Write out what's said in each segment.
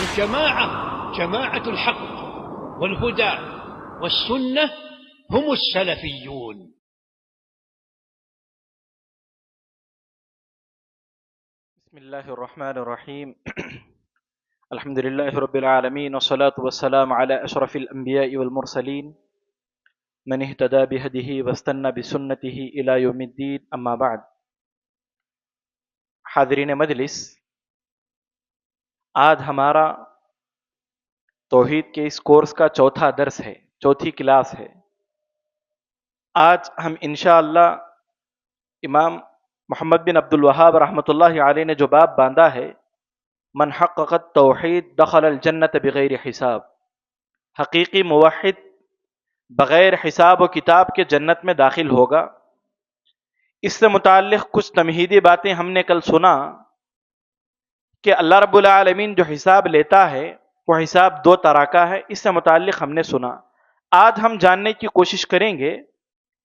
والجماعة جماعة الحق والهدى والسنة هم السلفيون. بسم الله الرحمن الرحيم. الحمد لله رب العالمين والصلاة والسلام على أشرف الأنبياء والمرسلين من اهتدى بهديه واستنى بسنته إلى يوم الدين. أما بعد. حاضرین مجلس، آج ہمارا توحید کے اس کورس کا چوتھا درس ہے، چوتھی کلاس ہے. آج ہم انشاءاللہ امام محمد بن عبد الوہاب رحمۃ اللہ علیہ نے جو باب باندھا ہے، من حقق التوحید دخل الجنت بغیر حساب، حقیقی موحد بغیر حساب و کتاب کے جنت میں داخل ہوگا. اس سے متعلق کچھ تمہیدی باتیں ہم نے کل سنا کہ اللہ رب العالمین جو حساب لیتا ہے وہ حساب دو طرح کا ہے. اس سے متعلق ہم نے سنا. آج ہم جاننے کی کوشش کریں گے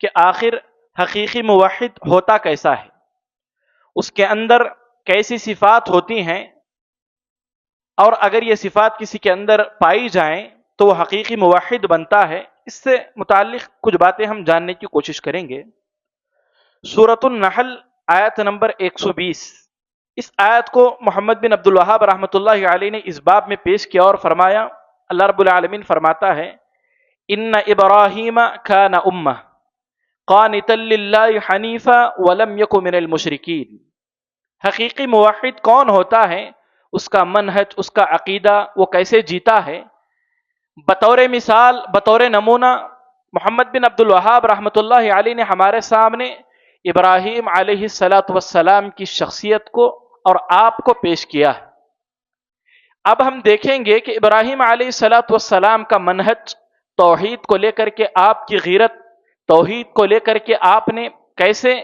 کہ آخر حقیقی موحد ہوتا کیسا ہے، اس کے اندر کیسی صفات ہوتی ہیں، اور اگر یہ صفات کسی کے اندر پائی جائیں تو وہ حقیقی موحد بنتا ہے. اس سے متعلق کچھ باتیں ہم جاننے کی کوشش کریں گے. سورۃ النحل آیت نمبر 120، اس آیت کو محمد بن عبد الوہاب رحمۃ اللہ علیہ نے اس باب میں پیش کیا اور فرمایا، اللہ رب العالمین فرماتا ہے، ان ابراہیم کان امہ قانتا للہ حنیفا ولم یک من المشرکین. حقیقی موحد کون ہوتا ہے، اس کا منہج، اس کا عقیدہ وہ کیسے جیتا ہے. بطور مثال، بطور نمونہ محمد بن عبد الوہاب رحمۃ اللہ علیہ نے ہمارے سامنے ابراہیم علیہ السلام کی شخصیت کو اور آپ کو پیش کیا ہے. اب ہم دیکھیں گے کہ ابراہیم علیہ السلام کا منہج توحید کو لے کر کے، آپ کی غیرت توحید کو لے کر کے آپ نے کیسے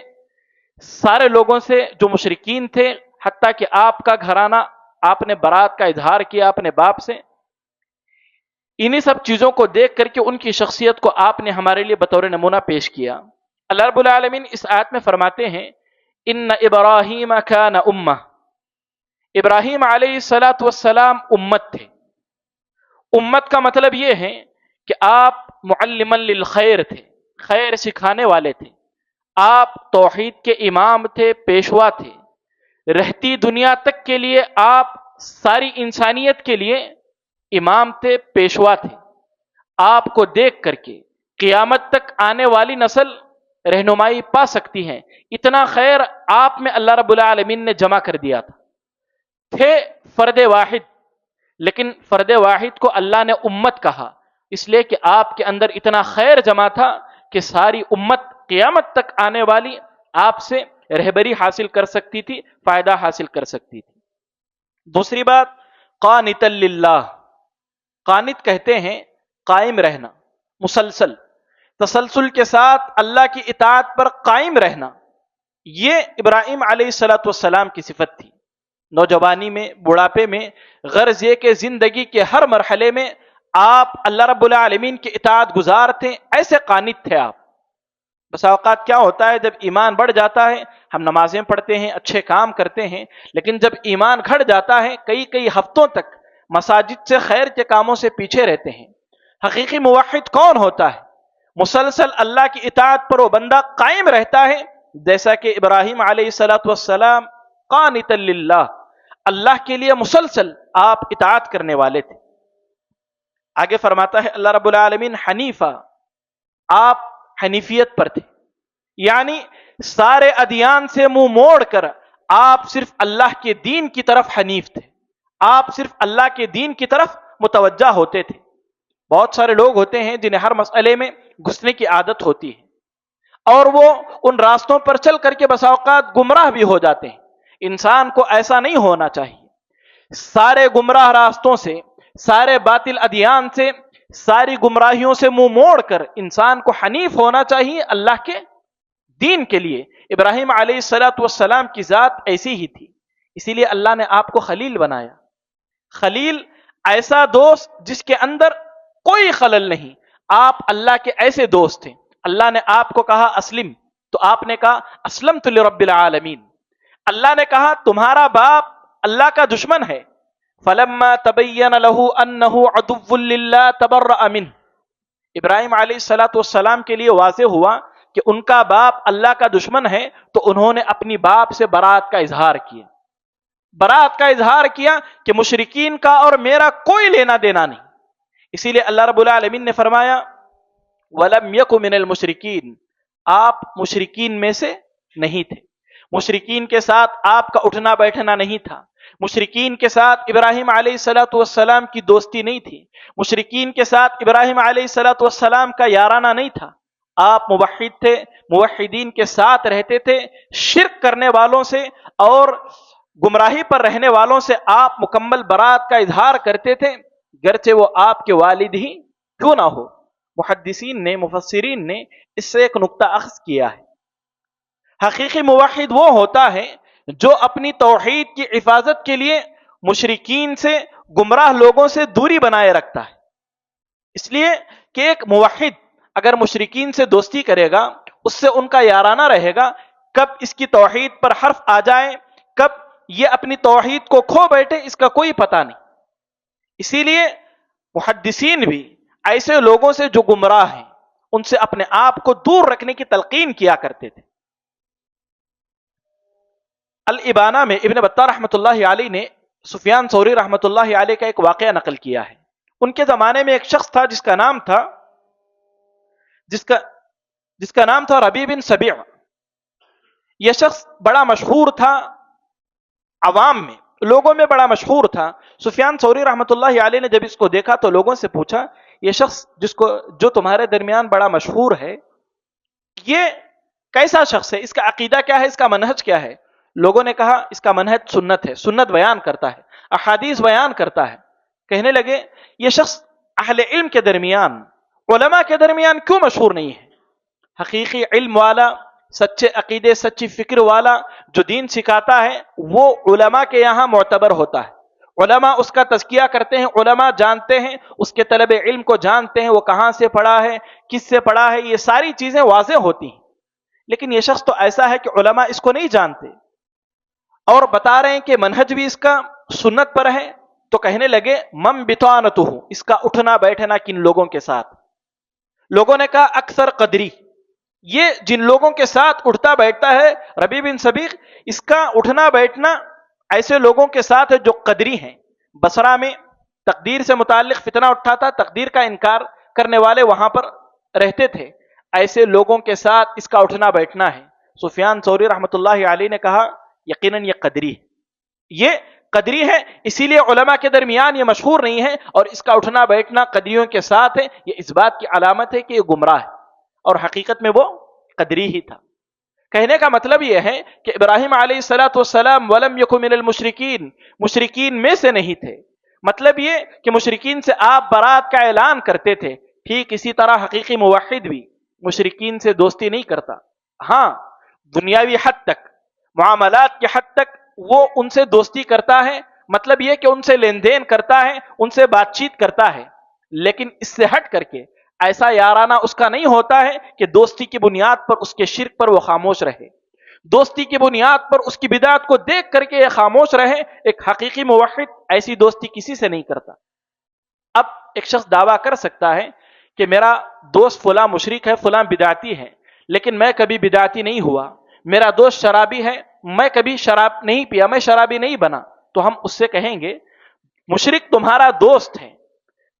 سارے لوگوں سے جو مشرکین تھے، حتیٰ کہ آپ کا گھرانہ، آپ نے برات کا اظہار کیا اپنے باپ سے. انہی سب چیزوں کو دیکھ کر کے ان کی شخصیت کو آپ نے ہمارے لیے بطور نمونہ پیش کیا. اللہ رب العالمین اس آیت میں فرماتے ہیں، ان ابراہیم کان امہ. ابراہیم علیہ السلام امت تھے. امت کا مطلب یہ ہے کہ آپ معلما للخیر تھے، خیر سکھانے والے تھے. آپ توحید کے امام تھے، پیشوا تھے. رہتی دنیا تک کے لیے آپ ساری انسانیت کے لیے امام تھے، پیشوا تھے. آپ کو دیکھ کر کے قیامت تک آنے والی نسل رہنمائی پا سکتی ہے. اتنا خیر آپ میں اللہ رب العالمین نے جمع کر دیا تھا. تھے فرد واحد، لیکن فرد واحد کو اللہ نے امت کہا، اس لیے کہ آپ کے اندر اتنا خیر جمع تھا کہ ساری امت قیامت تک آنے والی آپ سے رہبری حاصل کر سکتی تھی، فائدہ حاصل کر سکتی تھی. دوسری بات، قانتا للہ. قانت کہتے ہیں قائم رہنا، مسلسل، تسلسل کے ساتھ اللہ کی اطاعت پر قائم رہنا. یہ ابراہیم علیہ السلام کی صفت تھی. نوجوانی میں، بڑھاپے میں، غرض یہ کہ زندگی کے ہر مرحلے میں آپ اللہ رب العالمین کے اطاعت گزار تھے. ایسے قانت تھے آپ. بس اوقات کیا ہوتا ہے، جب ایمان بڑھ جاتا ہے ہم نمازیں پڑھتے ہیں، اچھے کام کرتے ہیں، لیکن جب ایمان گھٹ جاتا ہے کئی ہفتوں تک مساجد سے، خیر کے کاموں سے پیچھے رہتے ہیں. حقیقی موحد کون ہوتا ہے؟ مسلسل اللہ کی اطاعت پر وہ بندہ قائم رہتا ہے، جیسا کہ ابراہیم علیہ السلام قانتا للہ، اللہ کے لیے مسلسل آپ اطاعت کرنے والے تھے. آگے فرماتا ہے اللہ رب العالمین، حنیفہ، آپ حنیفیت پر تھے، یعنی سارے ادیان سے منہ موڑ کر آپ صرف اللہ کے دین کی طرف حنیف تھے. آپ صرف اللہ کے دین کی طرف متوجہ ہوتے تھے. بہت سارے لوگ ہوتے ہیں جنہیں ہر مسئلے میں گھسنے کی عادت ہوتی ہے، اور وہ ان راستوں پر چل کر کے بسا اوقات گمراہ بھی ہو جاتے ہیں. انسان کو ایسا نہیں ہونا چاہیے. سارے گمراہ راستوں سے، سارے باطل ادیان سے، ساری گمراہیوں سے منہ موڑ کر انسان کو حنیف ہونا چاہیے اللہ کے دین کے لیے. ابراہیم علیہ السلام کی ذات ایسی ہی تھی، اسی لیے اللہ نے آپ کو خلیل بنایا. خلیل، ایسا دوست جس کے اندر کوئی خلل نہیں. آپ اللہ کے ایسے دوست تھے. اللہ نے آپ کو کہا اسلم، تو آپ نے کہا اسلمت لرب العالمین. اللہ نے کہا تمہارا باپ اللہ کا دشمن ہے، فلما تبین له انه عدو للہ تبرأ منہ. ابراہیم علیہ الصلوۃ والسلام کے لیے واضح ہوا کہ ان کا باپ اللہ کا دشمن ہے، تو انہوں نے اپنی باپ سے برات کا اظہار کیا. برات کا اظہار کیا کہ مشرکین کا اور میرا کوئی لینا دینا نہیں. اسی لیے اللہ رب العالمین نے فرمایا وَلَمْ يَكُ مِنَ الْمُشْرِكِينَ، آپ مشرکین میں سے نہیں تھے. مشرکین کے ساتھ آپ کا اٹھنا بیٹھنا نہیں تھا. مشرکین کے ساتھ ابراہیم علیہ الصلوۃ والسلام کی دوستی نہیں تھی. مشرکین کے ساتھ ابراہیم علیہ الصلوۃ والسلام کا یارانہ نہیں تھا. آپ موحد تھے، موحدین کے ساتھ رہتے تھے. شرک کرنے والوں سے اور گمراہی پر رہنے والوں سے آپ مکمل برات کا اظہار کرتے تھے، گرچہ وہ آپ کے والد ہی کیوں نہ ہو. محدثین نے، مفسرین نے اس سے ایک نقطہ اخذ کیا ہے. حقیقی موحد وہ ہوتا ہے جو اپنی توحید کی حفاظت کے لیے مشرکین سے، گمراہ لوگوں سے دوری بنائے رکھتا ہے. اس لیے کہ ایک موحد اگر مشرکین سے دوستی کرے گا، اس سے ان کا یارانہ رہے گا، کب اس کی توحید پر حرف آ جائے، کب یہ اپنی توحید کو کھو بیٹھے، اس کا کوئی پتہ نہیں. اسی لیے محدثین بھی ایسے لوگوں سے جو گمراہ ہیں ان سے اپنے آپ کو دور رکھنے کی تلقین کیا کرتے تھے. الابانہ میں ابن بطہ رحمۃ اللہ علیہ نے سفیان ثوری رحمۃ اللہ علیہ کا ایک واقعہ نقل کیا ہے. ان کے زمانے میں ایک شخص تھا جس کا نام تھا ربیع بن سبیع. یہ شخص بڑا مشہور تھا، عوام میں، لوگوں میں بڑا مشہور تھا. سفیان ثوری رحمۃ اللہ علیہ نے جب اس کو دیکھا تو لوگوں سے پوچھا یہ شخص جو تمہارے درمیان بڑا مشہور ہے، یہ کیسا شخص ہے، اس کا عقیدہ کیا ہے، اس کا منہج کیا ہے؟ لوگوں نے کہا اس کا منہج سنت ہے، سنت بیان کرتا ہے، احادیث بیان کرتا ہے. کہنے لگے یہ شخص اہل علم کے درمیان، علماء کے درمیان کیوں مشہور نہیں ہے؟ حقیقی علم والا، سچے عقیدے، سچی فکر والا جو دین سکھاتا ہے وہ علماء کے یہاں معتبر ہوتا ہے. علماء اس کا تزکیہ کرتے ہیں، علماء جانتے ہیں، اس کے طلب علم کو جانتے ہیں، وہ کہاں سے پڑھا ہے، کس سے پڑھا ہے، یہ ساری چیزیں واضح ہوتی ہیں. لیکن یہ شخص تو ایسا ہے کہ علماء اس کو نہیں جانتے اور بتا رہے ہیں کہ منہج بھی اس کا سنت پر ہے. تو کہنے لگے من بطانتہ، اس کا اٹھنا بیٹھنا کن لوگوں کے ساتھ؟ لوگوں نے کہا اکثر قدری، یہ جن لوگوں کے ساتھ اٹھتا بیٹھتا ہے ربیع بن سبیع، اس کا اٹھنا بیٹھنا ایسے لوگوں کے ساتھ ہے جو قدری ہیں. بصرہ میں تقدیر سے متعلق فتنہ اٹھا تھا، تقدیر کا انکار کرنے والے وہاں پر رہتے تھے، ایسے لوگوں کے ساتھ اس کا اٹھنا بیٹھنا ہے. سفیان ثوری رحمۃ اللہ علیہ نے کہا یقیناً یہ قدری ہے، یہ قدری ہے، اسی لیے علماء کے درمیان یہ مشہور نہیں ہے، اور اس کا اٹھنا بیٹھنا قدریوں کے ساتھ ہے. یہ اس بات کی علامت ہے کہ یہ گمراہ ہے، اور حقیقت میں وہ قدری ہی تھا. کہنے کا مطلب یہ ہے کہ ابراہیم علیہ الصلوۃ والسلام ولم یکن من المشرکین، مشرکین میں سے نہیں تھے. مطلب یہ کہ مشرکین سے آپ برات کا اعلان کرتے تھے. ٹھیک اسی طرح حقیقی موحد بھی مشرکین سے دوستی نہیں کرتا. ہاں دنیاوی حد تک، معاملات کی حد تک وہ ان سے دوستی کرتا ہے، مطلب یہ کہ ان سے لین دین کرتا ہے، ان سے بات چیت کرتا ہے، لیکن اس سے ہٹ کر کے ایسا یارانہ اس کا نہیں ہوتا ہے کہ دوستی کی بنیاد پر اس کے شرک پر وہ خاموش رہے، دوستی کی بنیاد پر اس کی بدعت کو دیکھ کر کے یہ خاموش رہے. ایک حقیقی موحد ایسی دوستی کسی سے نہیں کرتا. اب ایک شخص دعویٰ کر سکتا ہے کہ میرا دوست فلاں مشرک ہے، فلاں بدعتی ہے، لیکن میں کبھی بدعتی نہیں ہوا. میرا دوست شرابی ہے، میں کبھی شراب نہیں پیا، میں شرابی نہیں بنا. تو ہم اس سے کہیں گے مشرک تمہارا دوست ہے.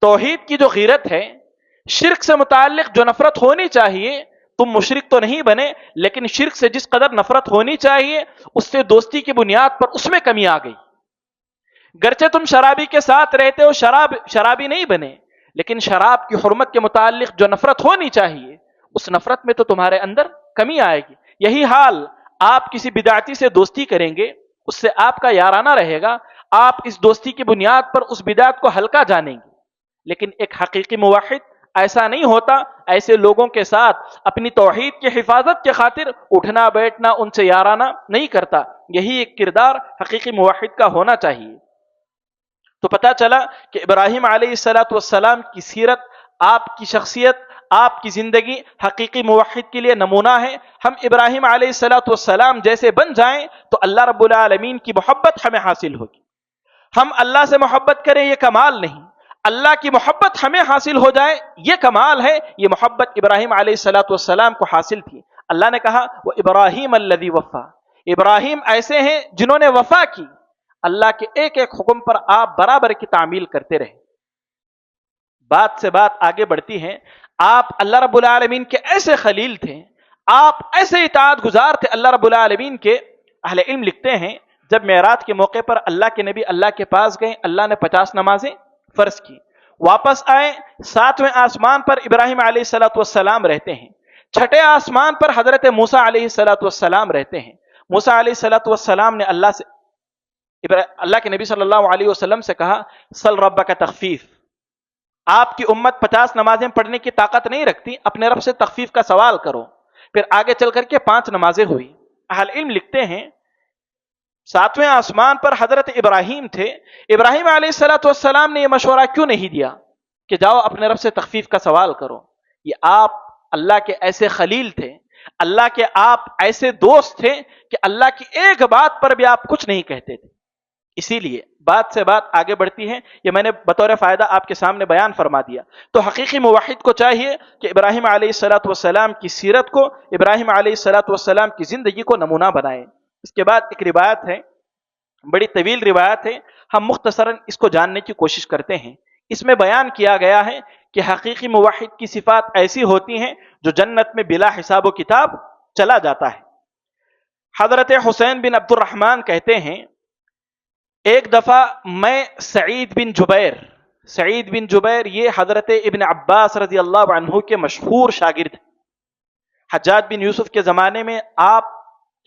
توحید کی جو غیرت ہے، شرک سے متعلق جو نفرت ہونی چاہیے، تم مشرک تو نہیں بنے، لیکن شرک سے جس قدر نفرت ہونی چاہیے اس سے دوستی کی بنیاد پر اس میں کمی آ گئی. گرچہ تم شرابی کے ساتھ رہتے ہو، شرابی نہیں بنے، لیکن شراب کی حرمت کے متعلق جو نفرت ہونی چاہیے اس نفرت میں تو تمہارے اندر کمی آئے گی. یہی حال آپ کسی بدعتی سے دوستی کریں گے، اس سے آپ کا یارانہ رہے گا، آپ اس دوستی کی بنیاد پر اس بدعت کو ہلکا جانیں گے. لیکن ایک حقیقی موحد ایسا نہیں ہوتا، ایسے لوگوں کے ساتھ اپنی توحید کی حفاظت کے خاطر اٹھنا بیٹھنا، ان سے یارانہ نہیں کرتا. یہی ایک کردار حقیقی موحد کا ہونا چاہیے. تو پتہ چلا کہ ابراہیم علیہ الصلوۃ والسلام کی سیرت، آپ کی شخصیت، آپ کی زندگی حقیقی موحد کے لیے نمونہ ہے. ہم ابراہیم علیہ الصلوۃ والسلام جیسے بن جائیں تو اللہ رب العالمین کی محبت ہمیں حاصل ہوگی. ہم اللہ سے محبت کریں یہ کمال نہیں، اللہ کی محبت ہمیں حاصل ہو جائے یہ کمال ہے. یہ محبت ابراہیم علیہ الصلوۃ والسلام کو حاصل تھی. اللہ نے کہا وہ ابراہیم الذی وفا، ابراہیم ایسے ہیں جنہوں نے وفا کی. اللہ کے ایک ایک حکم پر آپ برابر کی تعمیل کرتے رہے. بات سے بات آگے بڑھتی ہے. آپ اللہ رب العالمین کے ایسے خلیل تھے، آپ ایسے اطاعت گزار تھے اللہ رب العالمین کے. اہل علم لکھتے ہیں جب معراج کے موقع پر اللہ کے نبی اللہ کے پاس گئے، اللہ نے 50 نمازیں فرض کی. واپس آئے، 7ویں آسمان پر ابراہیم علیہ الصلوۃ والسلام رہتے ہیں، 6ٹھے آسمان پر حضرت موسیٰ علیہ الصلوۃ والسلام رہتے ہیں. موسیٰ علیہ الصلوۃ والسلام نے اللہ کے نبی صلی اللہ علیہ وسلم سے کہا سل ربک تخفیف، آپ کی امت 50 نمازیں پڑھنے کی طاقت نہیں رکھتی، اپنے رب سے تخفیف کا سوال کرو. پھر آگے چل کر کے 5 نمازیں ہوئی. اہل علم لکھتے ہیں 7ویں آسمان پر حضرت ابراہیم تھے. ابراہیم علیہ الصلوۃ والسلام نے یہ مشورہ کیوں نہیں دیا کہ جاؤ اپنے رب سے تخفیف کا سوال کرو؟ یہ آپ اللہ کے ایسے خلیل تھے، اللہ کے آپ ایسے دوست تھے کہ اللہ کی ایک بات پر بھی آپ کچھ نہیں کہتے تھے. اسی لیے بات سے بات آگے بڑھتی ہے. یہ میں نے بطور فائدہ آپ کے سامنے بیان فرما دیا. تو حقیقی موحد کو چاہیے کہ ابراہیم علیہ الصلوۃ والسلام کی سیرت کو، ابراہیم علیہ الصلوۃ والسلام کی زندگی کو نمونہ بنائے. اس کے بعد ایک روایت ہے، بڑی طویل روایت ہے، ہم مختصراً اس کو جاننے کی کوشش کرتے ہیں. اس میں بیان کیا گیا ہے کہ حقیقی موحد کی صفات ایسی ہوتی ہیں جو جنت میں بلا حساب و کتاب چلا جاتا ہے. حضرت حسین بن عبد الرحمن کہتے ہیں ایک دفعہ میں سعید بن جبیر یہ حضرت ابن عباس رضی اللہ عنہ کے مشہور شاگرد. حجاج بن یوسف کے زمانے میں آپ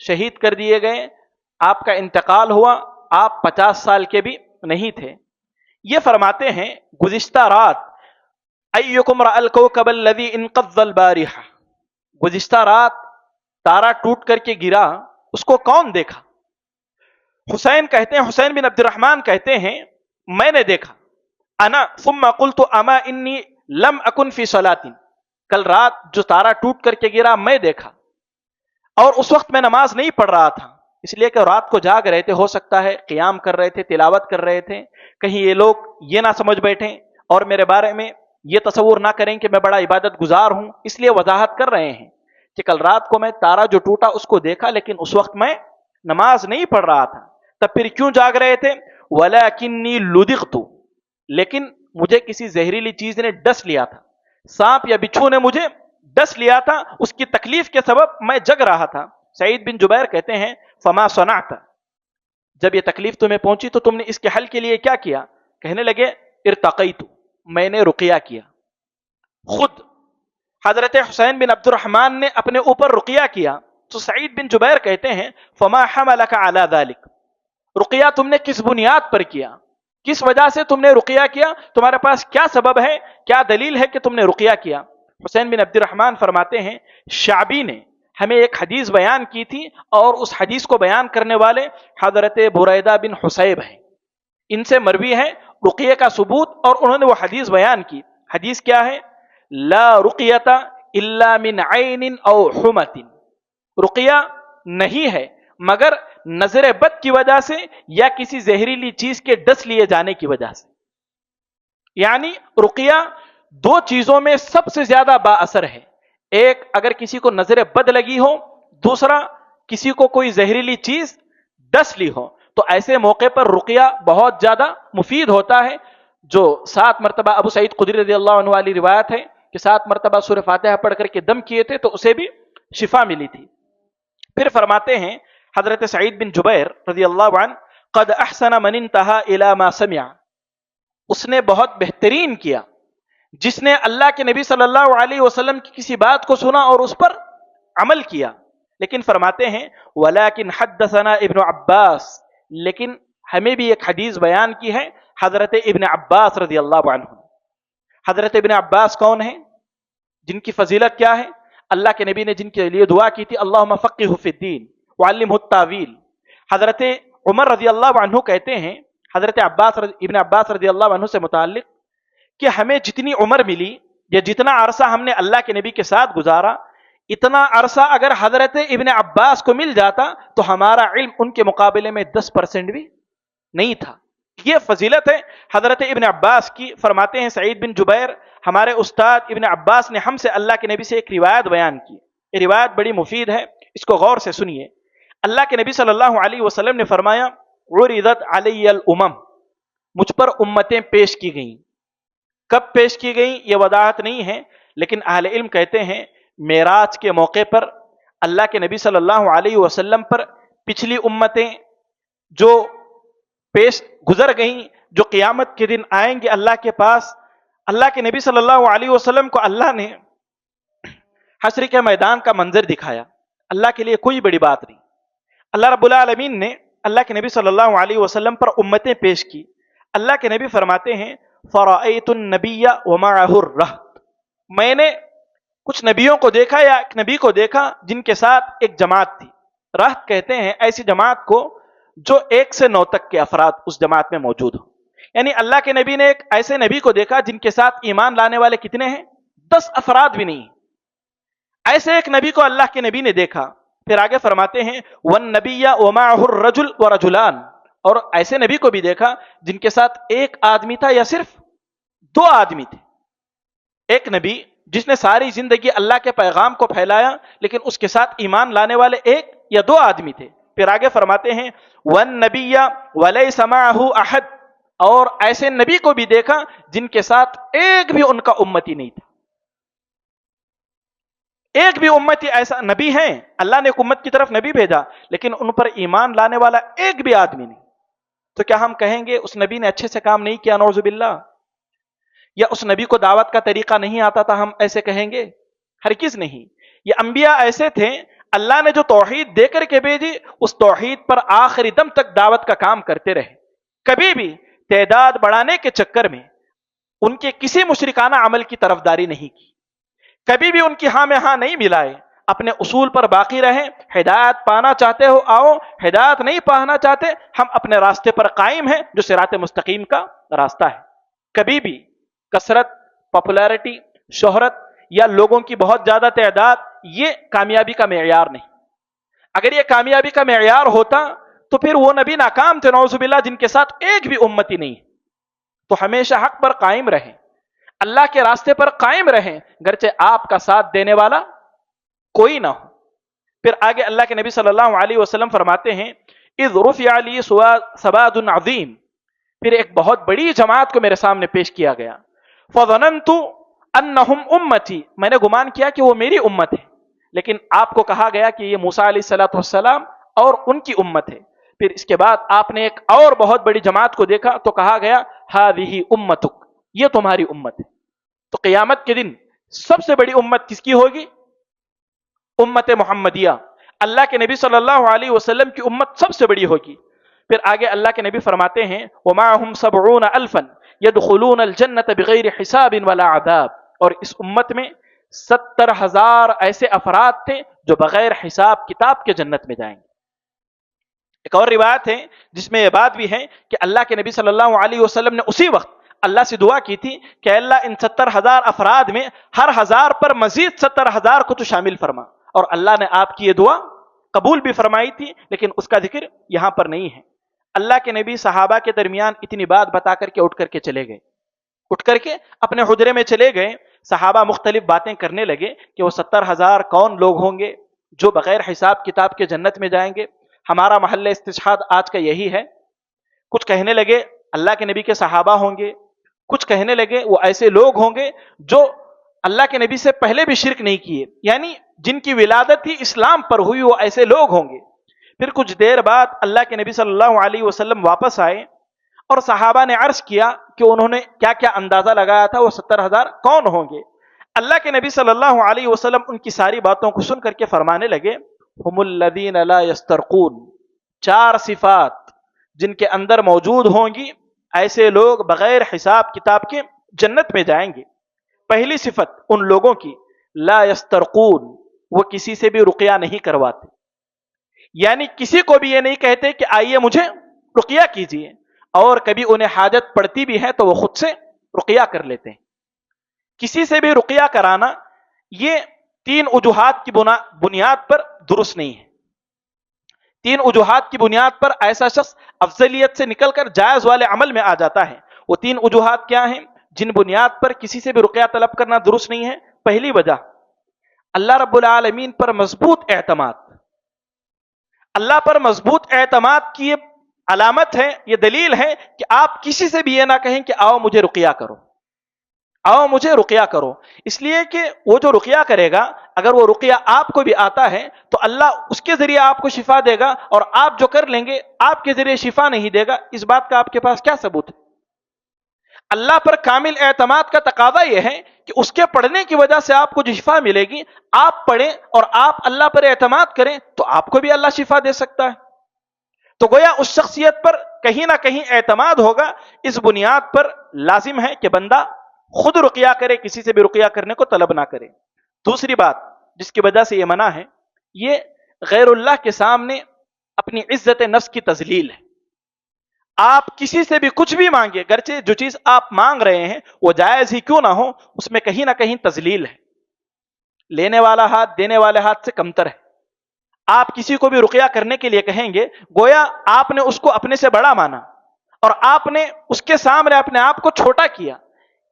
شہید کر دیے گئے، آپ کا انتقال ہوا، آپ 50 سال کے بھی نہیں تھے. یہ فرماتے ہیں گزشتہ رات ایکم رأى الكوكب الذي انقض البارحة، گزشتہ رات تارا ٹوٹ کر کے گرا، اس کو کون دیکھا؟ حسین کہتے ہیں، حسین بن عبد الرحمن کہتے ہیں میں نے دیکھا. انا ثم قلت اما انی لم اکن فی صلاۃ، کل رات جو تارا ٹوٹ کر کے گرا میں دیکھا، اور اس وقت میں نماز نہیں پڑھ رہا تھا، اس لیے کہ رات کو جاگ رہے تھے، ہو سکتا ہے قیام کر رہے تھے، تلاوت کر رہے تھے. کہیں یہ لوگ یہ نہ سمجھ بیٹھیں اور میرے بارے میں یہ تصور نہ کریں کہ میں بڑا عبادت گزار ہوں، اس لیے وضاحت کر رہے ہیں کہ کل رات کو میں تارا جو ٹوٹا اس کو دیکھا، لیکن اس وقت میں نماز نہیں پڑھ رہا تھا. تب پھر کیوں جاگ رہے تھے؟ وَلَكِنِّي لُدِغْتُ، لیکن مجھے کسی زہریلی چیز نے ڈس لیا تھا، سانپ یا بچھو نے مجھے ڈس لیا تھا، اس کی تکلیف کے سبب میں جگ رہا تھا. سعید بن جبیر کہتے ہیں فما صنعت، جب یہ تکلیف تمہیں پہنچی تو تم نے اس کے حل کے لیے کیا کیا؟ کہنے لگے ارتقیت، میں نے رقیہ کیا. خود حضرت حسین بن عبد الرحمن نے اپنے اوپر رقیہ کیا. تو سعید بن جبیر کہتے ہیں فما حملک علی ذلک، رقیہ تم نے کس بنیاد پر کیا؟ کس وجہ سے تم نے رقیہ کیا؟ تمہارے پاس کیا سبب ہے، کیا دلیل ہے کہ تم نے رقیہ کیا؟ حسین بن عبد الرحمن فرماتے ہیں شعبی نے ہمیں ایک حدیث بیان کی تھی، اور اس حدیث کو بیان کرنے والے حضرت بریدہ بن حصیب ہیں، ان سے مروی ہے رقیہ کا ثبوت، اور انہوں نے وہ حدیث بیان کی. حدیث کیا ہے؟ لا رقیۃ الا من عین او حمۃ، رقیہ نہیں ہے مگر نظر بد کی وجہ سے یا کسی زہریلی چیز کے ڈس لیے جانے کی وجہ سے. یعنی رقیہ 2 چیزوں میں سب سے زیادہ با اثر ہے. ایک اگر کسی کو نظر بد لگی ہو، دوسرا کسی کو کوئی زہریلی چیز ڈس لی ہو، تو ایسے موقع پر رقیہ بہت زیادہ مفید ہوتا ہے. جو 7 مرتبہ ابو سعید خدری رضی اللہ عنہ والی روایت ہے کہ 7 مرتبہ سورہ فاتحہ پڑھ کر کے دم کیے تھے تو اسے بھی شفا ملی تھی. پھر فرماتے ہیں حضرت سعید بن جبیر رضی اللہ عنہ قد احسن من انتهى الى ما سمع، اس نے بہت بہترین کیا جس نے اللہ کے نبی صلی اللہ علیہ وسلم کی کسی بات کو سنا اور اس پر عمل کیا. لیکن فرماتے ہیں ولیکن حدثنا ابن عباس، لیکن ہمیں بھی ایک حدیث بیان کی ہے حضرت ابن عباس رضی اللہ عنہ. حضرت ابن عباس کون ہیں؟ جن کی فضیلت کیا ہے؟ اللہ کے نبی نے جن کے لیے دعا کی تھی اللہم فقہہ فی الدین وعلمہ التاویل. حضرت عمر رضی اللہ عنہ کہتے ہیں حضرت ابن عباس رضی اللہ عنہ سے متعلق کہ ہمیں جتنی عمر ملی یا جتنا عرصہ ہم نے اللہ کے نبی کے ساتھ گزارا، اتنا عرصہ اگر حضرت ابن عباس کو مل جاتا تو ہمارا علم ان کے مقابلے میں 10% بھی نہیں تھا. یہ فضیلت ہے حضرت ابن عباس کی. فرماتے ہیں سعید بن جبیر ہمارے استاد ابن عباس نے ہم سے اللہ کے نبی سے ایک روایت بیان کی. یہ روایت بڑی مفید ہے, اس کو غور سے سنیے. اللہ کے نبی صلی اللہ علیہ وسلم نے فرمایا عرضت علی الامم, مجھ پر امتیں پیش کی گئیں. کب پیش کی گئیں یہ وضاحت نہیں ہے, لیکن اہل علم کہتے ہیں معراج کے موقع پر اللہ کے نبی صلی اللہ علیہ وسلم پر پچھلی امتیں جو پیش گزر گئیں, جو قیامت کے دن آئیں گے اللہ کے پاس, اللہ کے نبی صلی اللہ علیہ وسلم کو اللہ نے حشر کے میدان کا منظر دکھایا. اللہ کے لیے کوئی بڑی بات نہیں. اللہ رب العالمین نے اللہ کے نبی صلی اللہ علیہ وسلم پر امتیں پیش کی. اللہ کے نبی فرماتے ہیں فرأیت النبی ومعہ الرہط, میں نے کچھ نبیوں کو دیکھا یا ایک نبی کو دیکھا جن کے ساتھ ایک جماعت تھی. رہط کہتے ہیں ایسی جماعت کو جو 1 سے 9 تک کے افراد اس جماعت میں موجود ہوں. یعنی اللہ کے نبی نے ایک ایسے نبی کو دیکھا جن کے ساتھ ایمان لانے والے کتنے ہیں؟ 10 افراد بھی نہیں. ایسے ایک نبی کو اللہ کے نبی نے دیکھا. پھر آگے فرماتے ہیں والنبی ومعہ الرجل ورجلان, اور ایسے نبی کو بھی دیکھا جن کے ساتھ ایک آدمی تھا یا صرف 2 آدمی تھے. ایک نبی جس نے ساری زندگی اللہ کے پیغام کو پھیلایا, لیکن اس کے ساتھ ایمان لانے والے 1 یا 2 آدمی تھے. پھر آگے فرماتے ہیں والنبی ولیس معہ احد, اور ایسے نبی کو بھی دیکھا جن کے ساتھ ایک بھی ان کا امتی نہیں تھا. ایک بھی امتی ایسا نبی ہیں, اللہ نے ایک امت کی طرف نبی بھیجا لیکن ان پر ایمان لانے والا ایک بھی آدمی نہیں. تو کیا ہم کہیں گے اس نبی نے اچھے سے کام نہیں کیا نعوذ باللہ, یا اس نبی کو دعوت کا طریقہ نہیں آتا تھا, ہم ایسے کہیں گے؟ ہرگز نہیں. یہ انبیاء ایسے تھے اللہ نے جو توحید دے کر کے بھیجی اس توحید پر آخری دم تک دعوت کا کام کرتے رہے. کبھی بھی تعداد بڑھانے کے چکر میں ان کے کسی مشرکانہ عمل کی طرفداری نہیں کی, کبھی بھی ان کی ہاں میں ہاں نہیں ملائے. اپنے اصول پر باقی رہیں. ہدایت پانا چاہتے ہو آؤ, ہدایت نہیں پانا چاہتے ہم اپنے راستے پر قائم ہیں جو صراط مستقیم کا راستہ ہے. کبھی بھی کثرت, پاپولیرٹی, شہرت یا لوگوں کی بہت زیادہ تعداد یہ کامیابی کا معیار نہیں. اگر یہ کامیابی کا معیار ہوتا تو پھر وہ نبی ناکام تھے نعوذ باللہ جن کے ساتھ ایک بھی امتی نہیں. تو ہمیشہ حق پر قائم رہیں, اللہ کے راستے پر قائم رہیں, گرچہ آپ کا ساتھ دینے والا کوئی نہ ہو. پھر آگے اللہ کے نبی صلی اللہ علیہ وسلم فرماتے ہیں اذ رفع لی سواد عظیم, پھر ایک بہت بڑی جماعت کو میرے سامنے پیش کیا گیا. فظننت انہم امتی, میں نے گمان کیا کہ وہ میری امت ہے, لیکن آپ کو کہا گیا کہ یہ موسیٰ علیہ السلام اور ان کی امت ہے. پھر اس کے بعد آپ نے ایک اور بہت بڑی جماعت کو دیکھا تو کہا گیا ہذہ امتک, یہ تمہاری امت ہے. تو قیامت کے دن سب سے بڑی امت کس کی ہوگی؟ امت محمدیہ. اللہ کے نبی صلی اللہ علیہ وسلم کی امت سب سے بڑی ہوگی. پھر آگے اللہ کے نبی فرماتے ہیں ومعہم 70,000 يدخلون الجنة بغیر حساب ولا عذاب, اور اس امت میں 70,000 ایسے افراد تھے جو بغیر حساب کتاب کے جنت میں جائیں گے. ایک اور روایت ہے جس میں یہ بات بھی ہے کہ اللہ کے نبی صلی اللہ علیہ وسلم نے اسی وقت اللہ سے دعا کی تھی کہ اللہ ان 70,000 افراد میں ہر 1000 پر مزید 70,000 کو تو شامل فرما, اور اللہ نے آپ کی یہ دعا قبول بھی فرمائی تھی, لیکن اس کا ذکر یہاں پر نہیں ہے. اللہ کے نبی صحابہ کے درمیان اتنی بات بتا کر کے اٹھ کر کے چلے گئے, اٹھ کر کے اپنے حجرے میں چلے گئے. صحابہ مختلف باتیں کرنے لگے کہ وہ 70,000 کون لوگ ہوں گے جو بغیر حساب کتاب کے جنت میں جائیں گے. ہمارا محل استشہاد آج کا یہی ہے. کچھ کہنے لگے اللہ کے نبی کے صحابہ ہوں گے, کچھ کہنے لگے وہ ایسے لوگ ہوں گے جو اللہ کے نبی سے پہلے بھی شرک نہیں کیے, یعنی جن کی ولادت ہی اسلام پر ہوئی وہ ایسے لوگ ہوں گے. پھر کچھ دیر بعد اللہ کے نبی صلی اللہ علیہ وسلم واپس آئے اور صحابہ نے عرض کیا کہ انہوں نے کیا کیا اندازہ لگایا تھا وہ 70,000 کون ہوں گے. اللہ کے نبی صلی اللہ علیہ وسلم ان کی ساری باتوں کو سن کر کے فرمانے لگے ہم الذین لا یسترقون, 4 صفات جن کے اندر موجود ہوں گی ایسے لوگ بغیر حساب کتاب کے جنت میں جائیں گے. پہلی صفت ان لوگوں کی لا یسترقون, وہ کسی سے بھی رقیہ نہیں کرواتے, یعنی کسی کو بھی یہ نہیں کہتے کہ آئیے مجھے رقیہ کیجیے, اور کبھی انہیں حاجت پڑتی بھی ہے تو وہ خود سے رقیہ کر لیتے ہیں. کسی سے بھی رقیہ کرانا یہ 3 وجوہات کی بنیاد پر درست نہیں ہے. تین وجوہات کی بنیاد پر ایسا شخص افضلیت سے نکل کر جائز والے عمل میں آ جاتا ہے. وہ تین وجوہات کیا ہیں جن بنیاد پر کسی سے بھی رقیہ طلب کرنا درست نہیں ہے؟ پہلی وجہ، اللہ رب العالمین پر مضبوط اعتماد. اللہ پر مضبوط اعتماد کی یہ علامت ہے، یہ دلیل ہے کہ آپ کسی سے بھی یہ نہ کہیں کہ آؤ مجھے رقیہ کرو، آؤ مجھے رقیہ کرو. اس لیے کہ وہ جو رقیہ کرے گا، اگر وہ رقیہ آپ کو بھی آتا ہے تو اللہ اس کے ذریعے آپ کو شفا دے گا، اور آپ جو کر لیں گے آپ کے ذریعے شفا نہیں دے گا. اس بات کا آپ کے پاس کیا ثبوت ہے؟ اللہ پر کامل اعتماد کا تقاضا یہ ہے کہ اس کے پڑھنے کی وجہ سے آپ کو جو شفا ملے گی، آپ پڑھیں اور آپ اللہ پر اعتماد کریں تو آپ کو بھی اللہ شفا دے سکتا ہے. تو گویا اس شخصیت پر کہیں نہ کہیں اعتماد ہوگا. اس بنیاد پر لازم ہے کہ بندہ خود رقیہ کرے، کسی سے بھی رقیہ کرنے کو طلب نہ کرے. دوسری بات جس کی وجہ سے یہ منع ہے، یہ غیر اللہ کے سامنے اپنی عزت نفس کی تذلیل ہے. آپ کسی سے بھی کچھ بھی مانگے، گرچہ جو چیز آپ مانگ رہے ہیں وہ جائز ہی کیوں نہ ہو، اس میں کہیں نہ کہیں تذلیل ہے. لینے والا ہاتھ دینے والے ہاتھ سے کمتر ہے. آپ کسی کو بھی رقیہ کرنے کے لیے کہیں گے، گویا آپ نے اس کو اپنے سے بڑا مانا اور آپ نے اس کے سامنے اپنے آپ کو چھوٹا کیا.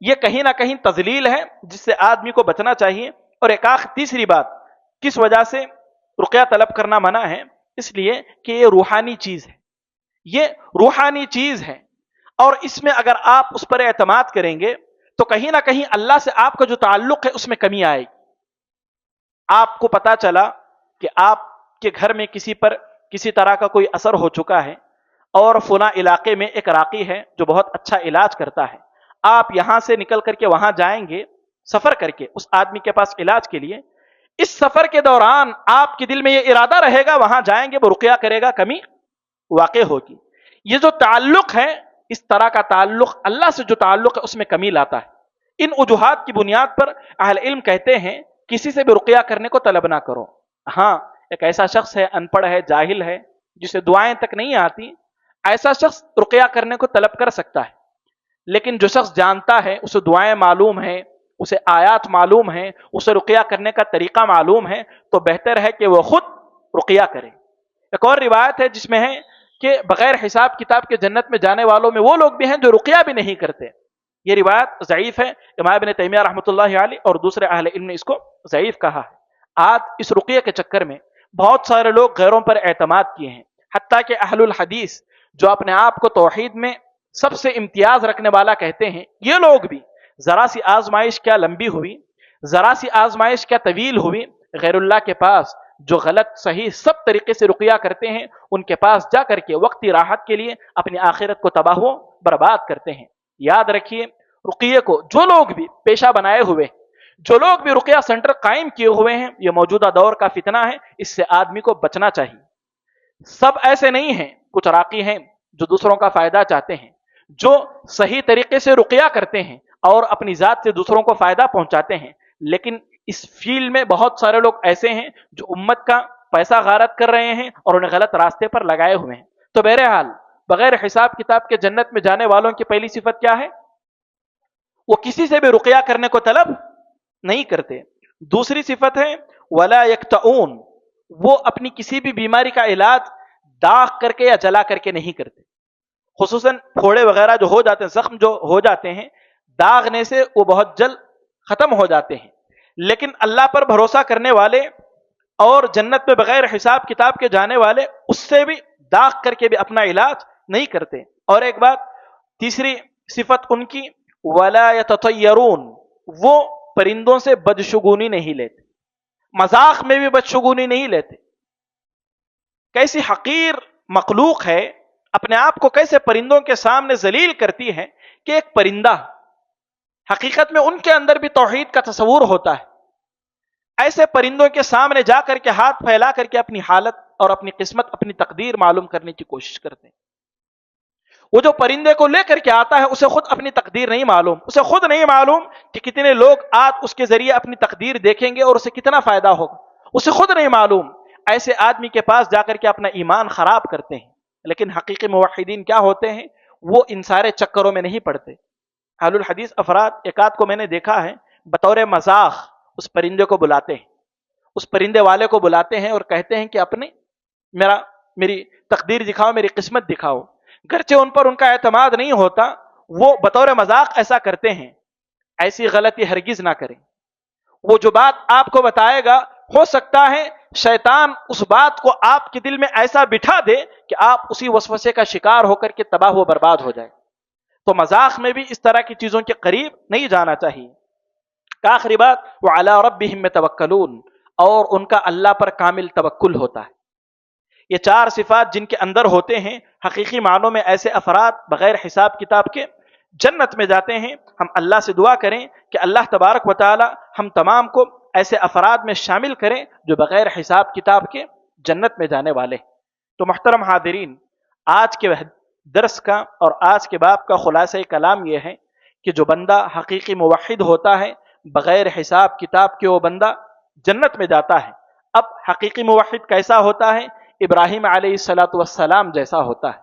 یہ کہیں نہ کہیں تذلیل ہے جس سے آدمی کو بچنا چاہیے. اور ایک تیسری بات، کس وجہ سے رقیہ طلب کرنا منع ہے؟ اس لیے کہ یہ روحانی چیز ہے، یہ روحانی چیز ہے، اور اس میں اگر آپ اس پر اعتماد کریں گے تو کہیں نہ کہیں اللہ سے آپ کا جو تعلق ہے اس میں کمی آئے گی. آپ کو پتا چلا کہ آپ کے گھر میں کسی پر کسی طرح کا کوئی اثر ہو چکا ہے، اور فلاں علاقے میں ایک راقی ہے جو بہت اچھا علاج کرتا ہے. آپ یہاں سے نکل کر کے وہاں جائیں گے سفر کر کے اس آدمی کے پاس علاج کے لیے. اس سفر کے دوران آپ کے دل میں یہ ارادہ رہے گا وہاں جائیں گے وہ رقیہ کرے گا، کمی واقع ہوگی. یہ جو تعلق ہے، اس طرح کا تعلق اللہ سے جو تعلق ہے اس میں کمی لاتا ہے. ان وجوہات کی بنیاد پر اہل علم کہتے ہیں کسی سے بھی رقیہ کرنے کو طلب نہ کرو. ہاں، ایک ایسا شخص ہے ان پڑھ ہے، جاہل ہے، جسے دعائیں تک نہیں آتی، ایسا شخص رقیہ کرنے کو طلب کر سکتا ہے. لیکن جو شخص جانتا ہے، اسے دعائیں معلوم ہیں، اسے آیات معلوم ہیں، اسے رقیہ کرنے کا طریقہ معلوم ہے، تو بہتر ہے کہ وہ خود رقیہ کرے. ایک اور روایت ہے جس میں ہے کہ بغیر حساب کتاب کے جنت میں جانے والوں میں وہ لوگ بھی ہیں جو رقیہ بھی نہیں کرتے. یہ روایت ضعیف ہے. امام ابن تیمیہ رحمۃ اللہ علیہ اور دوسرے اہل علم نے اس کو ضعیف کہا ہے. آج اس رقیہ کے چکر میں بہت سارے لوگ غیروں پر اعتماد کیے ہیں، حتیٰ کہ اہل الحدیث جو اپنے آپ کو توحید میں سب سے امتیاز رکھنے والا کہتے ہیں، یہ لوگ بھی ذرا سی آزمائش کیا لمبی ہوئی، ذرا سی آزمائش کیا طویل ہوئی، غیر اللہ کے پاس جو غلط صحیح سب طریقے سے رقیہ کرتے ہیں، ان کے پاس جا کر کے وقتی راحت کے لیے اپنی آخرت کو تباہ و برباد کرتے ہیں. یاد رکھیے، رقیے کو جو لوگ بھی پیشہ بنائے ہوئے، جو لوگ بھی رقیہ سینٹر قائم کیے ہوئے ہیں، یہ موجودہ دور کا فتنہ ہے، اس سے آدمی کو بچنا چاہیے. سب ایسے نہیں ہیں، کچھ راقی ہیں جو دوسروں کا فائدہ چاہتے ہیں، جو صحیح طریقے سے رقیہ کرتے ہیں اور اپنی ذات سے دوسروں کو فائدہ پہنچاتے ہیں. لیکن اس فیلڈ میں بہت سارے لوگ ایسے ہیں جو امت کا پیسہ غارت کر رہے ہیں اور انہیں غلط راستے پر لگائے ہوئے ہیں. تو بہرحال بغیر حساب کتاب کے جنت میں جانے والوں کی پہلی صفت کیا ہے؟ وہ کسی سے بھی رقیہ کرنے کو طلب نہیں کرتے. دوسری صفت ہے ولا یکتؤون، وہ اپنی کسی بھی بیماری کا علاج داغ کر کے یا جلا کر کے نہیں کرتے. خصوصاً پھوڑے وغیرہ جو ہو جاتے ہیں، زخم جو ہو جاتے ہیں، داغنے سے وہ بہت جلد ختم ہو جاتے ہیں. لیکن اللہ پر بھروسہ کرنے والے اور جنت میں بغیر حساب کتاب کے جانے والے اس سے بھی داغ کر کے بھی اپنا علاج نہیں کرتے. اور ایک بات، تیسری صفت ان کی ولا یتطیرون، وہ پرندوں سے بدشگونی نہیں لیتے، مذاق میں بھی بدشگونی نہیں لیتے. کیسی حقیر مخلوق ہے، اپنے آپ کو کیسے پرندوں کے سامنے ذلیل کرتی ہے کہ ایک پرندہ حقیقت میں ان کے اندر بھی توحید کا تصور ہوتا ہے. ایسے پرندوں کے سامنے جا کر کے ہاتھ پھیلا کر کے اپنی حالت اور اپنی قسمت، اپنی تقدیر معلوم کرنے کی کوشش کرتے ہیں. وہ جو پرندے کو لے کر کے آتا ہے اسے خود اپنی تقدیر نہیں معلوم، اسے خود نہیں معلوم کہ کتنے لوگ آج اس کے ذریعے اپنی تقدیر دیکھیں گے اور اسے کتنا فائدہ ہوگا، اسے خود نہیں معلوم. ایسے آدمی کے پاس جا کر کے اپنا ایمان خراب کرتے ہیں. لیکن حقیقی موحدین کیا ہوتے ہیں؟ وہ ان سارے چکروں میں نہیں پڑتے. اہل الحدیث افراد ایک آدھ کو میں نے دیکھا ہے بطور مذاق اس پرندے کو بلاتے ہیں، اس پرندے والے کو بلاتے ہیں اور کہتے ہیں کہ اپنے میرا میری تقدیر دکھاؤ، میری قسمت دکھاؤ. گرچہ ان پر ان کا اعتماد نہیں ہوتا، وہ بطور مذاق ایسا کرتے ہیں. ایسی غلطی ہرگز نہ کریں. وہ جو بات آپ کو بتائے گا، ہو سکتا ہے شیطان اس بات کو آپ کے دل میں ایسا بٹھا دے کہ آپ اسی وسوسے کا شکار ہو کر کے تباہ و برباد ہو جائے. تو مذاق میں بھی اس طرح کی چیزوں کے قریب نہیں جانا چاہیے. آخری بات، وَعَلَىٰ رَبِّهِمْ يَتَوَكَّلُونَ، اور ان کا اللہ پر کامل توکل ہوتا ہے. یہ چار صفات جن کے اندر ہوتے ہیں، حقیقی معنوں میں ایسے افراد بغیر حساب کتاب کے جنت میں جاتے ہیں. ہم اللہ سے دعا کریں کہ اللہ تبارک و تعالی ہم تمام کو ایسے افراد میں شامل کریں جو بغیر حساب کتاب کے جنت میں جانے والے. تو محترم حاضرین، آج کے درس کا اور آج کے باب کا خلاصہ کلام یہ ہے کہ جو بندہ حقیقی موحد ہوتا ہے، بغیر حساب کتاب کے وہ بندہ جنت میں جاتا ہے. اب حقیقی موحد کیسا ہوتا ہے؟ ابراہیم علیہ السلام جیسا ہوتا ہے.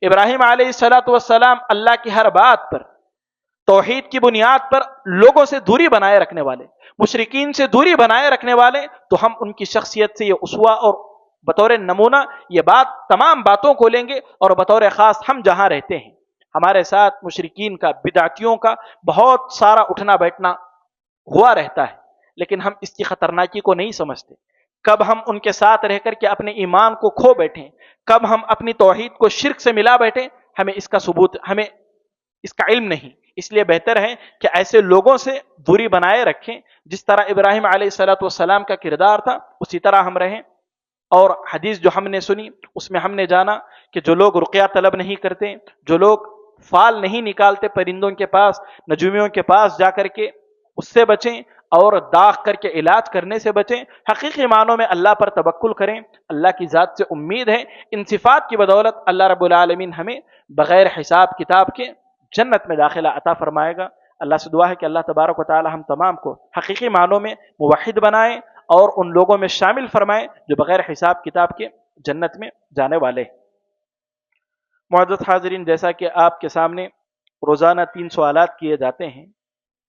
ابراہیم علیہ السلام اللہ کی ہر بات پر، توحید کی بنیاد پر لوگوں سے دوری بنائے رکھنے والے، مشرکین سے دوری بنائے رکھنے والے. تو ہم ان کی شخصیت سے یہ اسوہ اور بطور نمونہ یہ بات تمام باتوں کو لیں گے. اور بطور خاص ہم جہاں رہتے ہیں، ہمارے ساتھ مشرکین کا، بدعتیوں کا بہت سارا اٹھنا بیٹھنا ہوا رہتا ہے، لیکن ہم اس کی خطرناکی کو نہیں سمجھتے. کب ہم ان کے ساتھ رہ کر کے اپنے ایمان کو کھو بیٹھیں، کب ہم اپنی توحید کو شرک سے ملا بیٹھیں، ہمیں اس کا ثبوت، ہمیں اس کا علم نہیں. اس لیے بہتر ہے کہ ایسے لوگوں سے دوری بنائے رکھیں. جس طرح ابراہیم علیہ السلام کا کردار تھا اسی طرح ہم رہیں. اور حدیث جو ہم نے سنی اس میں ہم نے جانا کہ جو لوگ رقیہ طلب نہیں کرتے، جو لوگ فال نہیں نکالتے پرندوں کے پاس، نجومیوں کے پاس جا کر کے، اس سے بچیں. اور داغ کر کے علاج کرنے سے بچیں. حقیقی معنوں میں اللہ پر توکل کریں، اللہ کی ذات سے امید ہے. ان صفات کی بدولت اللہ رب العالمین ہمیں بغیر حساب کتاب کے جنت میں داخلہ عطا فرمائے گا. اللہ سے دعا ہے کہ اللہ تبارک و تعالی ہم تمام کو حقیقی معنوں میں موحد بنائے اور ان لوگوں میں شامل فرمائے جو بغیر حساب کتاب کے جنت میں جانے والے. معزز حاضرین، جیسا کہ آپ کے سامنے روزانہ 3 سوالات کیے جاتے ہیں،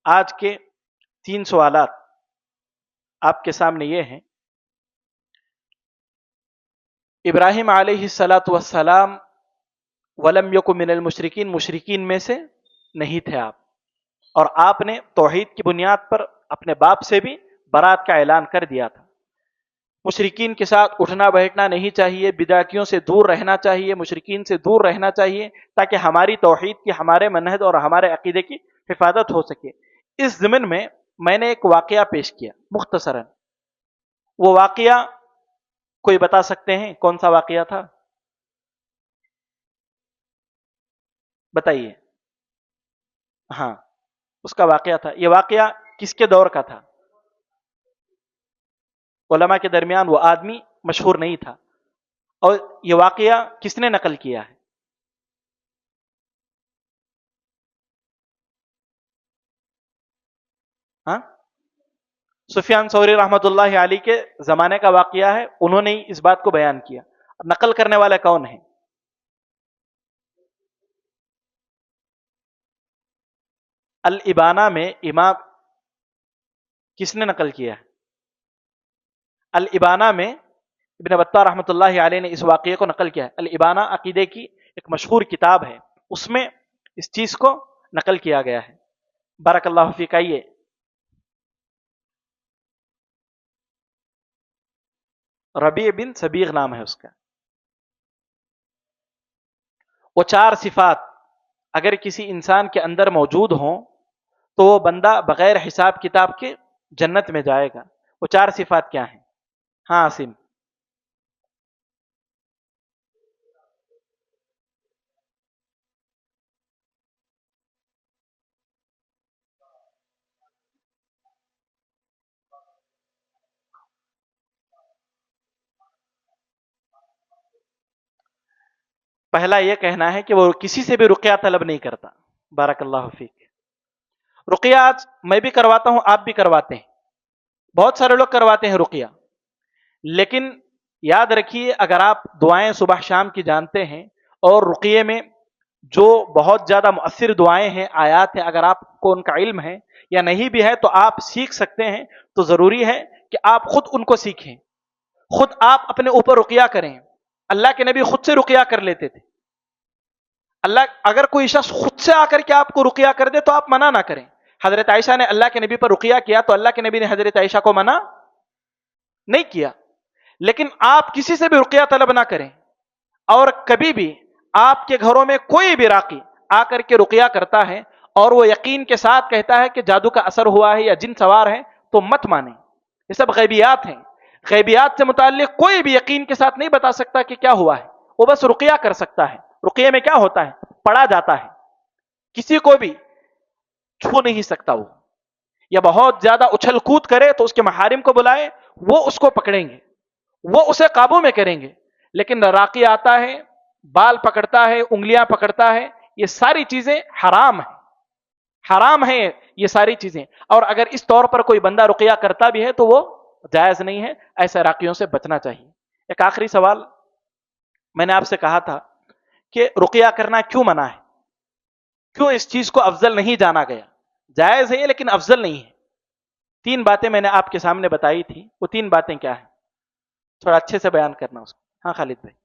آج کے 3 سوالات آپ کے سامنے یہ ہیں. ابراہیم علیہ السلام ولم یک من المشرکین، مشرکین میں سے نہیں تھے آپ، اور آپ نے توحید کی بنیاد پر اپنے باپ سے بھی برات کا اعلان کر دیا تھا. مشرکین کے ساتھ اٹھنا بیٹھنا نہیں چاہیے، بدعتیوں سے دور رہنا چاہیے، مشرکین سے دور رہنا چاہیے تاکہ ہماری توحید کی، ہمارے منہج اور ہمارے عقیدے کی حفاظت ہو سکے. اس ضمن میں نے ایک واقعہ پیش کیا مختصراً. وہ واقعہ کوئی بتا سکتے ہیں کون سا واقعہ تھا؟ بتائیے. ہاں، اس کا واقعہ تھا. یہ واقعہ کس کے دور کا تھا؟ علماء کے درمیان وہ آدمی مشہور نہیں تھا. اور یہ واقعہ کس نے نقل کیا ہے؟ ہاں، سفیان ثوری رحمۃ اللہ علیہ کے زمانے کا واقعہ ہے. انہوں نے اس بات کو بیان کیا. اب نقل کرنے والا کون ہے؟ الابانہ میں امام کس نے نقل کیا ہے؟ الابانہ میں ابن بطہ رحمۃ اللہ علیہ نے اس واقعے کو نقل کیا ہے. الابانہ عقیدے کی ایک مشہور کتاب ہے، اس میں اس چیز کو نقل کیا گیا ہے. بارک اللہ فیک. آئیے. ربیع بن سبیغ نام ہے اس کا. وہ 4 صفات اگر کسی انسان کے اندر موجود ہوں تو وہ بندہ بغیر حساب کتاب کے جنت میں جائے گا. وہ 4 صفات کیا ہیں؟ ہاں عاصم. پہلا یہ کہنا ہے کہ وہ کسی سے بھی رقیہ طلب نہیں کرتا. بارک اللہ فیک. رقیہ آج میں بھی کرواتا ہوں، آپ بھی کرواتے ہیں، بہت سارے لوگ کرواتے ہیں رقیہ. لیکن یاد رکھیے، اگر آپ دعائیں صبح شام کی جانتے ہیں اور رقیے میں جو بہت زیادہ مؤثر دعائیں ہیں، آیات ہیں، اگر آپ کو ان کا علم ہے یا نہیں بھی ہے تو آپ سیکھ سکتے ہیں، تو ضروری ہے کہ آپ خود ان کو سیکھیں، خود آپ اپنے اوپر رقیہ کریں. اللہ کے نبی خود سے رقیہ کر لیتے تھے. اگر کوئی شخص خود سے آ کر کے آپ کو رقیہ کر دے تو آپ منع نہ کریں. حضرت عائشہ نے اللہ کے نبی پر رقیہ کیا تو اللہ کے نبی نے حضرت عائشہ کو منع نہیں کیا. لیکن آپ کسی سے بھی رقیہ طلب نہ کریں. اور کبھی بھی آپ کے گھروں میں کوئی بھی راقی آ کر کے رقیہ کرتا ہے اور وہ یقین کے ساتھ کہتا ہے کہ جادو کا اثر ہوا ہے یا جن سوار ہے تو مت مانیں. یہ سب غیبیات ہیں. غیبیات سے متعلق کوئی بھی یقین کے ساتھ نہیں بتا سکتا کہ کیا ہوا ہے. وہ بس رقیہ کر سکتا ہے. رقیہ میں کیا ہوتا ہے؟ پڑھا جاتا ہے. کسی کو بھی چھو نہیں سکتا وہ. یا بہت زیادہ اچھل کود کرے تو اس کے محارم کو بلائے, وہ اس کو پکڑیں گے, وہ اسے قابو میں کریں گے. لیکن راقی آتا ہے, بال پکڑتا ہے, انگلیاں پکڑتا ہے, یہ ساری چیزیں حرام ہیں. حرام ہیں یہ ساری چیزیں. اور اگر اس طور پر کوئی بندہ رقیہ کرتا بھی ہے تو وہ جائز نہیں ہے. ایسے راقیوں سے بچنا چاہیے. ایک آخری سوال, میں نے آپ سے کہا تھا کہ رقیہ کرنا کیوں منع ہے, کیوں اس چیز کو افضل نہیں جانا گیا؟ جائز ہے لیکن افضل نہیں ہے. 3 باتیں میں نے آپ کے سامنے بتائی تھی. وہ 3 باتیں کیا ہیں؟ تھوڑا اچھے سے بیان کرنا اس کو. ہاں خالد بھائی.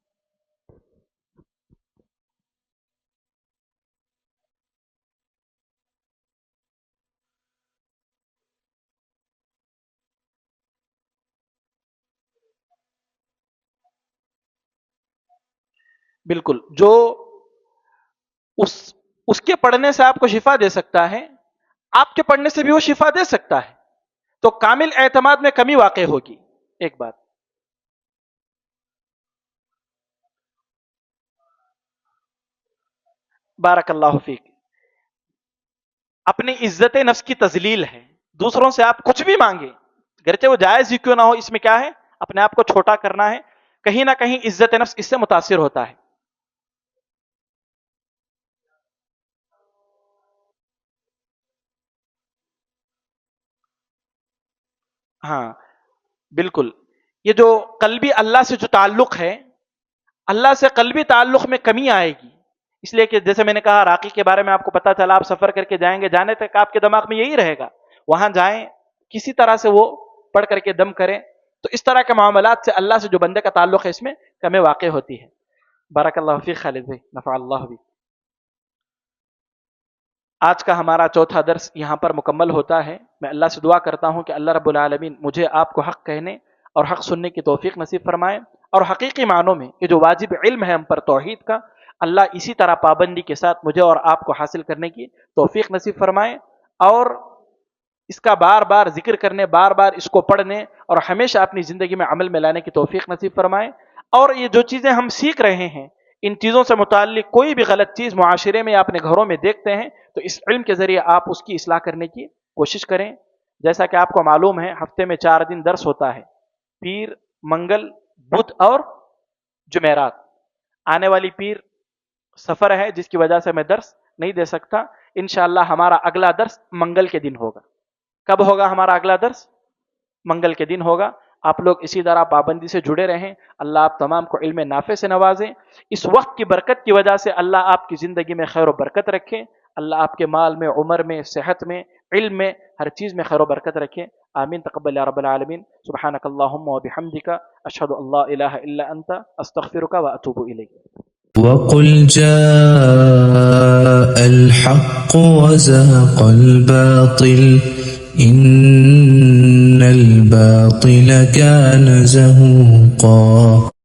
بالکل, جو اس کے پڑھنے سے آپ کو شفا دے سکتا ہے, آپ کے پڑھنے سے بھی وہ شفا دے سکتا ہے, تو کامل اعتماد میں کمی واقع ہوگی. ایک بات. بارک اللہ فیک. اپنی عزت نفس کی تذلیل ہے. دوسروں سے آپ کچھ بھی مانگے, گرچہ وہ جائز ہی کیوں نہ ہو, اس میں کیا ہے؟ اپنے آپ کو چھوٹا کرنا ہے. کہیں نہ کہیں عزت نفس اس سے متاثر ہوتا ہے. ہاں بالکل. یہ جو قلبی اللہ سے جو تعلق ہے, اللہ سے قلبی تعلق میں کمی آئے گی. اس لیے کہ جیسے میں نے کہا, راقی کے بارے میں آپ کو پتا چلا, آپ سفر کر کے جائیں گے, جانے تک آپ کے دماغ میں یہی رہے گا, وہاں جائیں, کسی طرح سے وہ پڑھ کر کے دم کریں. تو اس طرح کے معاملات سے اللہ سے جو بندے کا تعلق ہے اس میں کمی واقع ہوتی ہے. بارک اللہ فیک خالد بھائی, نفع اللہ بھی. آج کا ہمارا چوتھا درس یہاں پر مکمل ہوتا ہے. میں اللہ سے دعا کرتا ہوں کہ اللہ رب العالمین مجھے آپ کو حق کہنے اور حق سننے کی توفیق نصیب فرمائے, اور حقیقی معنوں میں یہ جو واجب علم ہے ہم پر توحید کا, اللہ اسی طرح پابندی کے ساتھ مجھے اور آپ کو حاصل کرنے کی توفیق نصیب فرمائے, اور اس کا بار بار ذکر کرنے, بار بار اس کو پڑھنے اور ہمیشہ اپنی زندگی میں عمل میں لانے کی توفیق نصیب فرمائے. اور یہ جو چیزیں ہم سیکھ رہے ہیں, ان چیزوں سے متعلق کوئی بھی غلط چیز معاشرے میں یا اپنے گھروں میں دیکھتے ہیں تو اس علم کے ذریعے آپ اس کی اصلاح کرنے کی کوشش کریں. جیسا کہ آپ کو معلوم ہے, ہفتے میں 4 دن درس ہوتا ہے, پیر, منگل, بدھ اور جمعرات. آنے والی پیر سفر ہے جس کی وجہ سے میں درس نہیں دے سکتا. انشاءاللہ ہمارا اگلا درس منگل کے دن ہوگا. کب ہوگا ہمارا اگلا درس؟ منگل کے دن ہوگا. آپ لوگ اسی طرح پابندی سے جڑے رہیں. اللہ آپ تمام کو علم نافع سے نوازیں. اس وقت کی برکت کی وجہ سے اللہ آپ کی زندگی میں خیر و برکت رکھے. اللہ آپ کے مال میں, عمر میں, صحت میں, علم میں, ہر چیز میں خیر و برکت رکھے. آمین. تقبل یا رب العالمین. سبحانک اللہم و بحمدک, اشہد ان لا الہ الا انت, استغفرک و اتوب الیک. وقل جاء الحق وزهق الباطل إن الباطل كان زهوقا